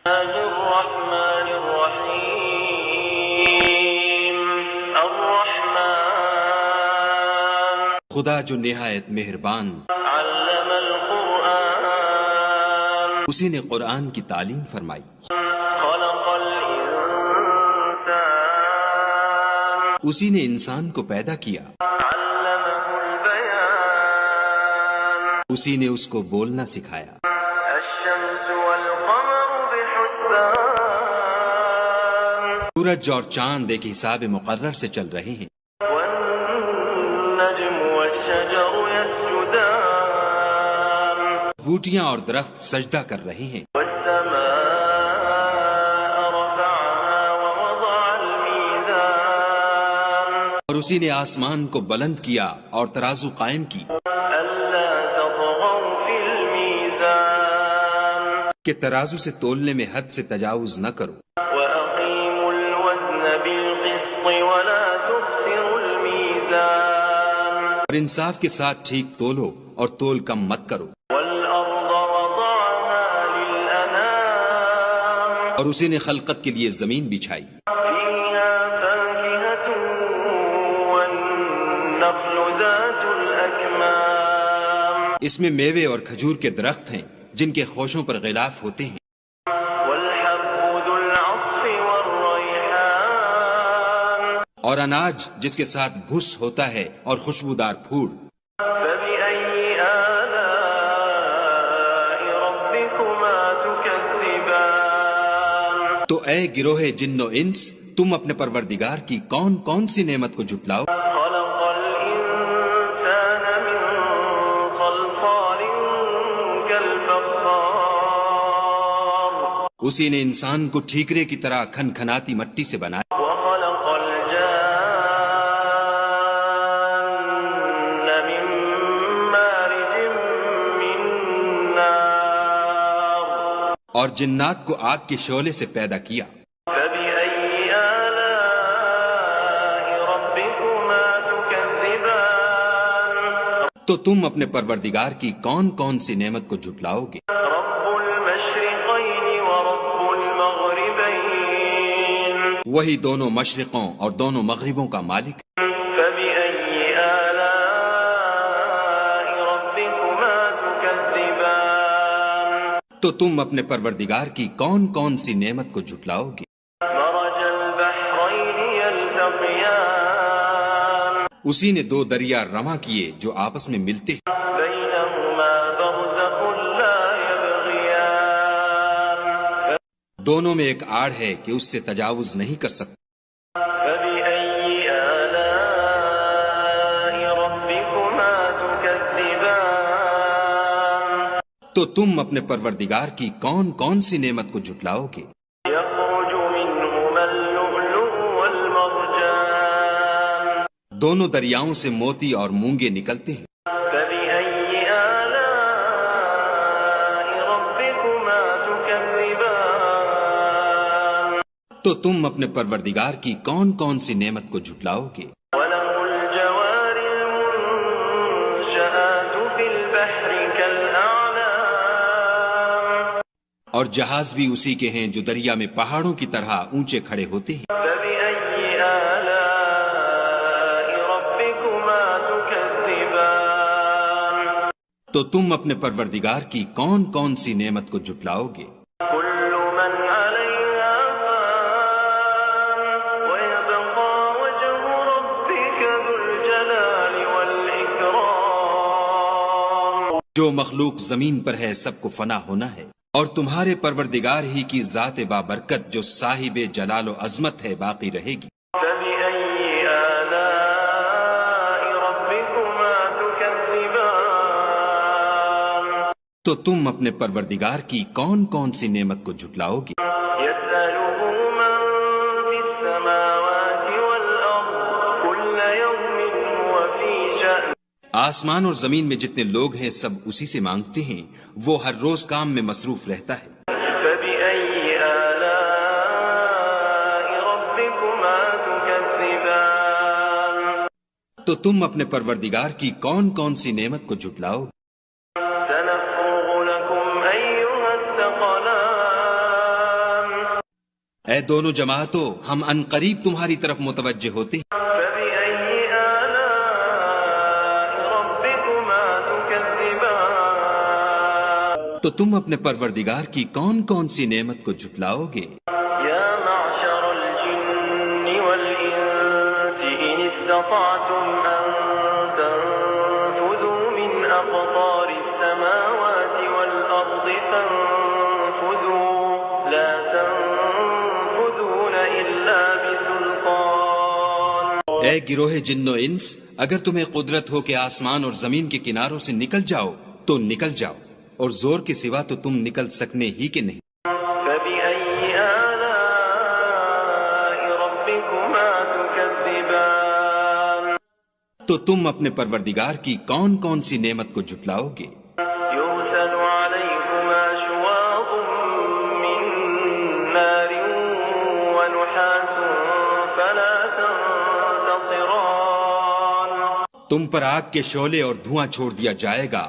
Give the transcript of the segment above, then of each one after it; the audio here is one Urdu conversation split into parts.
الرحمن الرحیم الرحمن خدا جو نہایت مہربان، علم القرآن اسی نے قرآن کی تعلیم فرمائی، خلق الانسان اسی نے انسان کو پیدا کیا، علمه البیان اسی نے اس کو بولنا سکھایا، الشمس والقمر بحسبان سورج اور چاند ایک حساب مقرر سے چل رہے ہیں، والنجم والشجر يسجدان بوٹیاں اور درخت سجدہ کر رہے ہیں، والسماء رفعها ووضع الميزان اور اسی نے آسمان کو بلند کیا اور ترازو قائم کی ألا تطغوا في الميزان کہ ترازو سے تولنے میں حد سے تجاوز نہ کرو، وأقيموا الوزن بالقسط ولا تخسروا الميزان اور انصاف کے ساتھ ٹھیک تولو اور تول کم مت کرو، والأرض وضعها للأنام اور اسی نے خلقت کے لیے زمین بچھائی، فيها فاكهة والنخل ذات الأكمام اس میں میوے اور کھجور کے درخت ہیں جن کے خوشوں پر غلاف ہوتے ہیں، والحب ذو العصف والريحان اور اناج جس کے ساتھ بھس ہوتا ہے اور خوشبودار پھول، فبأي آلاء ربكما تكذبان تو اے گروہ جن و انس، تم اپنے پروردگار کی کون کون سی نعمت کو جھٹلاؤ؟ خلق الإنسان من صلصال كالفخار اسی نے انسان کو ٹھیکرے کی طرح کھن کھناتی مٹی سے بنایا، وخلق الجان من مارج من نار اور جنات کو آگ کے شعلے سے پیدا کیا، فبأي آلاء ربكما تكذبان تو تم اپنے پروردگار کی کون کون سی نعمت کو جھٹلاؤ گے؟ رب المشرقين ورب المغربين وہی دونوں مشرقوں اور دونوں مغربوں کا مالک، فبأي آلاء ربكما تكذبان تو تم اپنے پروردگار کی کون کون سی نعمت کو جھٹلاؤ گے؟ مرج البحرين يلتقيان اسی نے دو دریا رواں کیے جو آپس میں ملتے ہیں، بينهما برزخ لا يبغيان دونوں میں ایک آڑ ہے کہ اس سے تجاوز نہیں کر سکتے، فبأي آلاء ربكما تكذبان تو تم اپنے پروردگار کی کون کون سی نعمت کو جھٹلاؤ گے؟ يخرج منهما اللؤلؤ والمرجان دونوں دریاؤں سے موتی اور مونگے نکلتے ہیں، فبأي آلاء ربكما تكذبان تو تم اپنے پروردگار کی کون کون سی نعمت کو جھٹلاؤ گے؟ وله الجوار المنشآت في البحر كالأعلام اور جہاز بھی اسی کے ہیں جو دریا میں پہاڑوں کی طرح اونچے کھڑے ہوتے ہیں، فبأي آلاء ربكما تكذبان تو تم اپنے پروردگار کی کون کون سی نعمت کو جھٹلاؤ گے؟ كل من عليها فان ويبقى وجه ربك ذو الجلال والإكرام جو مخلوق زمین پر ہے سب کو فنا ہونا ہے، اور تمہارے پروردگار ہی کی ذات بابرکت جو صاحب جلال و عظمت ہے باقی رہے گی، فبأي آلاء ربكما تكذبان تو تم اپنے پروردگار کی کون کون سی نعمت کو جھٹلاؤ گے؟ يسأله من في السماوات والأرض كل يوم هو في شأن آسمان اور زمین میں جتنے لوگ ہیں سب اسی سے مانگتے ہیں، وہ ہر روز کام میں مصروف رہتا ہے، فبأي آلاء ربكما تكذبان تو تم اپنے پروردگار کی کون کون سی نعمت کو جھٹلاؤ گے؟ سنفرغ لكم أيها الثقلان اے دونوں جماعتوں، ہم ان قریب تمہاری طرف متوجہ ہوتے ہیں۔ فبأي آلاء ربكما تكذبان تو تم اپنے پروردگار کی کون کون سی نعمت کو جھٹلاؤ گے؟ يا معشر الجن والإنس إن استطعتم أن تنفذوا من أقطار السماوات والأرض فانفذوا لا تنفذون إلا بسلطان اے گروہ جن و انس، اگر تمہیں قدرت ہو کہ آسمان اور زمین کے کناروں سے نکل جاؤ تو نکل جاؤ، اور زور کے سوا تو تم نکل سکنے ہی کے نہیں۔ فبأي آلاء ربكما تكذبان تو تم اپنے پروردگار کی کون کون سی نعمت کو جھٹلاؤ گے؟ يرسل عليكما شواظ من نار ونحاس فلا تنتصران تم پر آگ کے شعلے اور دھواں چھوڑ دیا جائے گا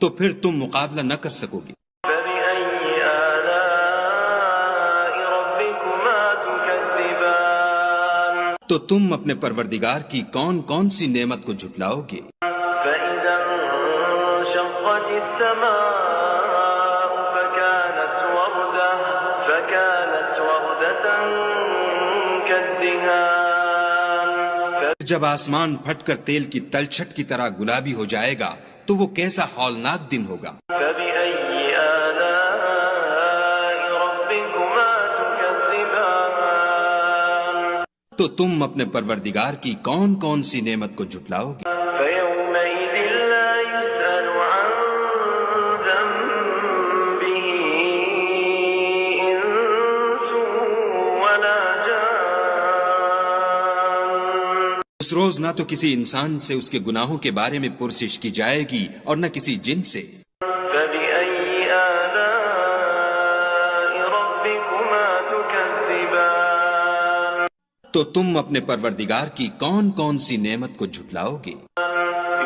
تو پھر تم مقابلہ نہ کر سکو گے۔ فبأي آلاء ربكما تكذبان تو تم اپنے پروردگار کی کون کون سی نعمت کو جھٹلاؤ گے؟ فإذا انشقت السماء فكانت وردة كالدهان جب آسمان پھٹ کر تیل کی تلچھٹ کی طرح گلابی ہو جائے گا تو وہ کیسا ہولناک دن ہوگا۔ فبأي آلاء ربكما تكذبان تو تم اپنے پروردگار کی کون کون سی نعمت کو جھٹلاؤ گے؟ فيومئذ لا يسأل عن ذنبه إنس ولا جان اس روز نہ تو کسی انسان سے اس کے گناہوں کے بارے میں پرسش کی جائے گی اور نہ کسی جن سے۔ فبأي آلاء ربكما تكذبان تو تم اپنے پروردگار کی کون کون سی نعمت کو جھٹلاؤ گے؟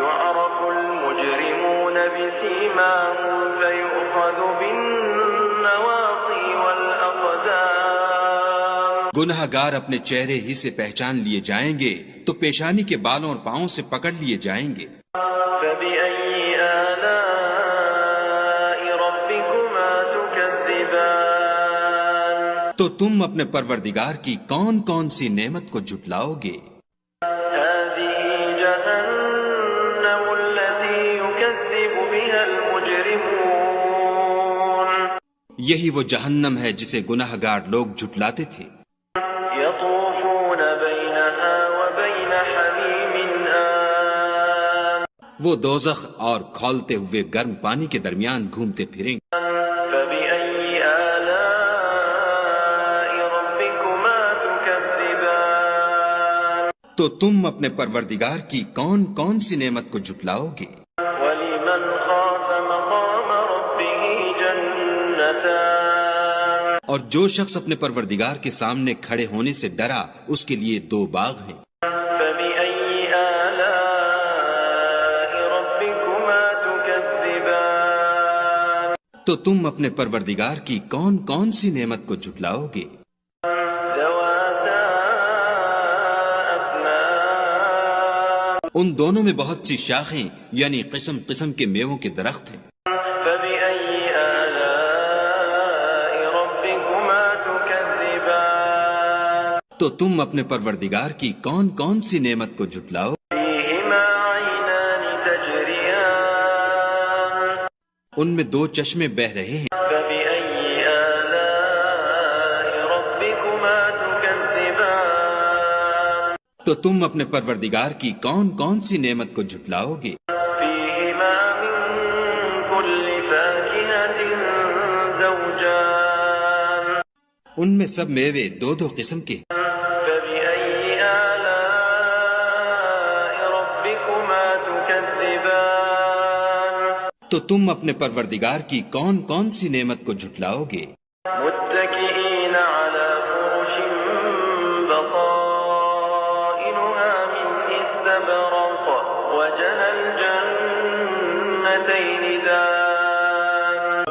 يعرف المجرمون بسيماهم فيؤخذ بالنواصي والأقدام گناہ گار اپنے چہرے ہی سے پہچان لیے جائیں گے تو پیشانی کے بالوں اور پاؤں سے پکڑ لیے جائیں گے۔ فبأي آلاء ربكما تكذبان تو تم اپنے پروردگار کی کون کون سی نعمت کو جھٹلاؤ گے؟ هذه جهنم التي يكذب بها المجرمون یہی وہ جہنم ہے جسے گناہ گار لوگ جھٹلاتے تھے۔ يطوفون بينها وبين حميم آن وہ دوزخ اور کھولتے ہوئے گرم پانی کے درمیان گھومتے پھریں گے۔ فبأي آلاء ربكما تكذبان تو تم اپنے پروردگار کی کون کون سی نعمت کو جھٹلاؤ گے؟ ولمن خاف مقام ربه جنتان اور جو شخص اپنے پروردگار کے سامنے کھڑے ہونے سے ڈرا اس کے لیے 2 باغ ہیں۔ فبأي آلاء ربكما تكذبان تو تم اپنے پروردگار کی کون کون سی نعمت کو جھٹلاؤ گے؟ ذواتا أفنان ان دونوں میں بہت سی شاخیں یعنی قسم قسم کے میووں کے درخت ہیں۔ فبأي آلاء ربكما تكذبان تو تم اپنے پروردگار کی کون کون سی نعمت کو جھٹلاؤ؟ فيهما عينان تجريان ان میں 2 چشمے بہہ رہے ہیں۔ فبأي آلاء ربكما تكذبان تو تم اپنے پروردگار کی کون کون سی نعمت کو جھٹلاؤ گے؟ فيهما من كل فاكهة زوجان ان میں سب میوے 2 قسم کے ہیں۔ فبأي آلاء ربكما تكذبان تو تم اپنے پروردگار کی کون کون سی نعمت کو جھٹلاؤ گے؟ متكئين على فرش بطائنها من استبرق وجنى الجنتين دان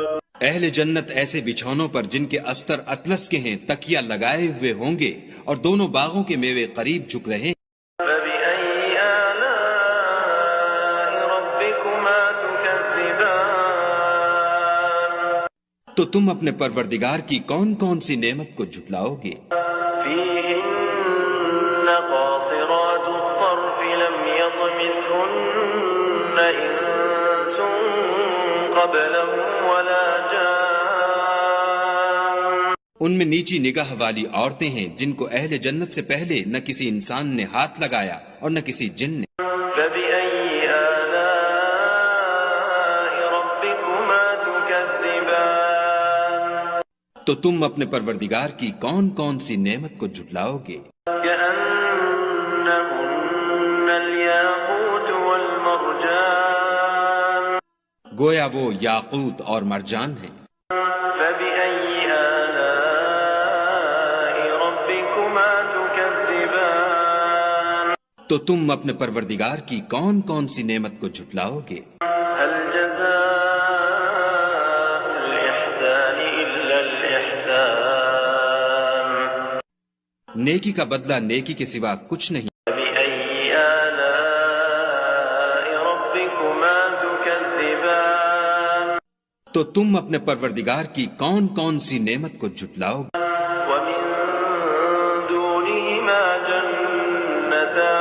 اہل جنت ایسے بچھونوں پر جن کے استر اطلس کے ہیں تکیہ لگائے ہوئے ہوں گے، اور دونوں باغوں کے میوے قریب جھک رہے ہیں۔ فبأي آلاء ربكما تكذبان تو تم اپنے پروردگار کی کون کون سی نعمت کو جھٹلاؤ گے؟ فيهن قاصرات الطرف لم يطمثهن إنس قبلهم ولا جان ان میں نیچی نگاہ والی عورتیں ہیں جن کو اہل جنت سے پہلے نہ کسی انسان نے ہاتھ لگایا اور نہ کسی جن نے۔ فبأي آلاء ربكما تكذبان تو تم اپنے پروردگار کی کون کون سی نعمت کو جھٹلاؤ گے؟ كأنهن الياقوت والمرجان گویا وہ یاقوت اور مرجان ہیں۔ فبأي آلاء ربكما تكذبان تو تم اپنے پروردگار کی کون کون سی نعمت کو جھٹلاؤ گے؟ هل جزاء الإحسان إلا الإحسان نیکی کا بدلہ نیکی کے سوا کچھ نہیں۔ فبأي آلاء ربكما تكذبان تو تم اپنے پروردگار کی کون کون سی نعمت کو جھٹلاؤ گے؟ ومن دونهما جنتان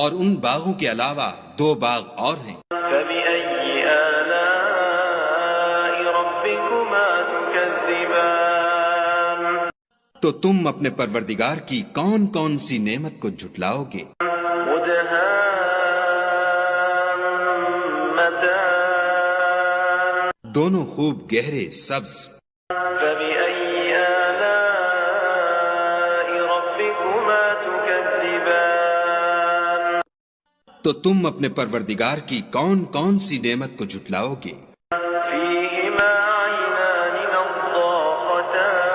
اور ان باغوں کے علاوہ دو باغ اور ہیں۔ فبأي آلاء ربكما تكذبان تو تم اپنے پروردگار کی کون کون سی نعمت کو جھٹلاؤ گے؟ مدهامتان دونوں خوب گہرے سبز۔ فبأي آلاء ربكما تكذبان تو تم اپنے پروردگار کی کون کون سی نعمت کو جھٹلاؤ گے؟ فيهما عينان نضاختان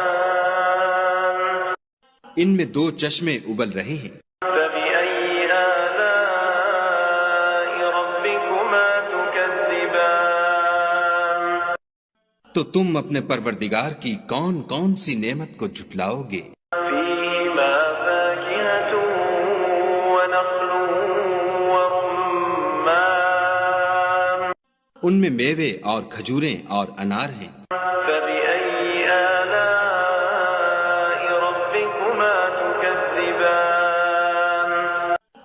ان میں دو چشمے ابل رہے ہیں۔ فبأي آلاء ربكما تكذبان تو تم اپنے پروردگار کی کون کون سی نعمت کو جھٹلاؤ گے؟ فيهما فاكهة ونخل ورمان ان میں میوے اور کھجوریں اور انار ہیں۔ فبأي آلاء ربكما تكذبان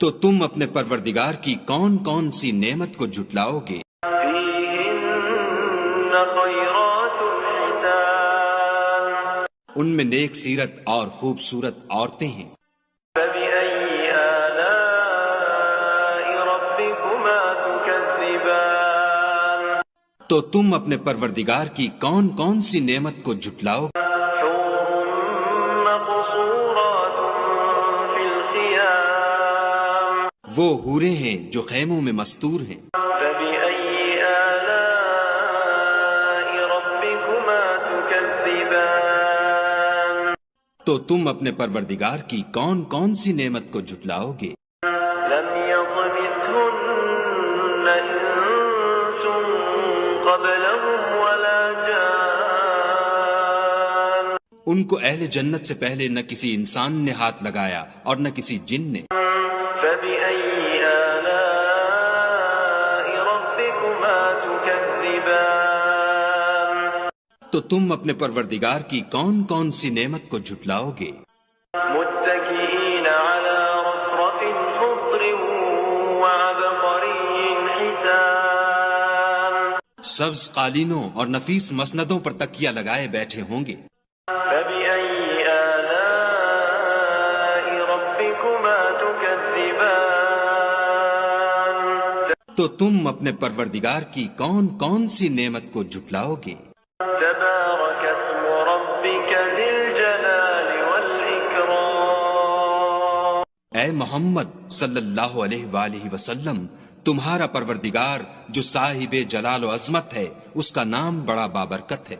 تو تم اپنے پروردگار کی کون کون سی نعمت کو جھٹلاؤ گے؟ فيهن خيرات حسان ان میں نیک سیرت اور خوبصورت عورتیں ہیں۔ فبأي آلاء ربكما تكذبان تو تم اپنے پروردگار کی کون کون سی نعمت کو جھٹلاؤ گے؟ حور مقصورات في الخيام وہ حوریں ہیں جو خیموں میں مستور ہیں۔ فبأي آلاء ربكما تكذبان تو تم اپنے پروردگار کی کون کون سی نعمت کو جھٹلاؤ گے؟ لم يطمثهن إنس قبلهم ولا جان ان کو اہل جنت سے پہلے نہ کسی انسان نے ہاتھ لگایا اور نہ کسی جن نے۔ فبأي آلاء ربكما تكذبان تو تم اپنے پروردگار کی کون کون سی نعمت کو جھٹلاؤ گے؟ متكئين على رفرف خضر وعبقري حسان سبز قالینوں اور نفیس مسندوں پر تکیہ لگائے بیٹھے ہوں گے۔ فبأي آلاء ربكما تكذبان تو تم اپنے پروردگار کی کون کون سی نعمت کو جھٹلاؤ گے؟ تبارك اسم ربك ذي الجلال والإكرام اے محمد صلی اللہ علیہ وآلہ وسلم، تمہارا پروردگار جو صاحب جلال و عظمت ہے، اس کا نام بڑا بابرکت ہے۔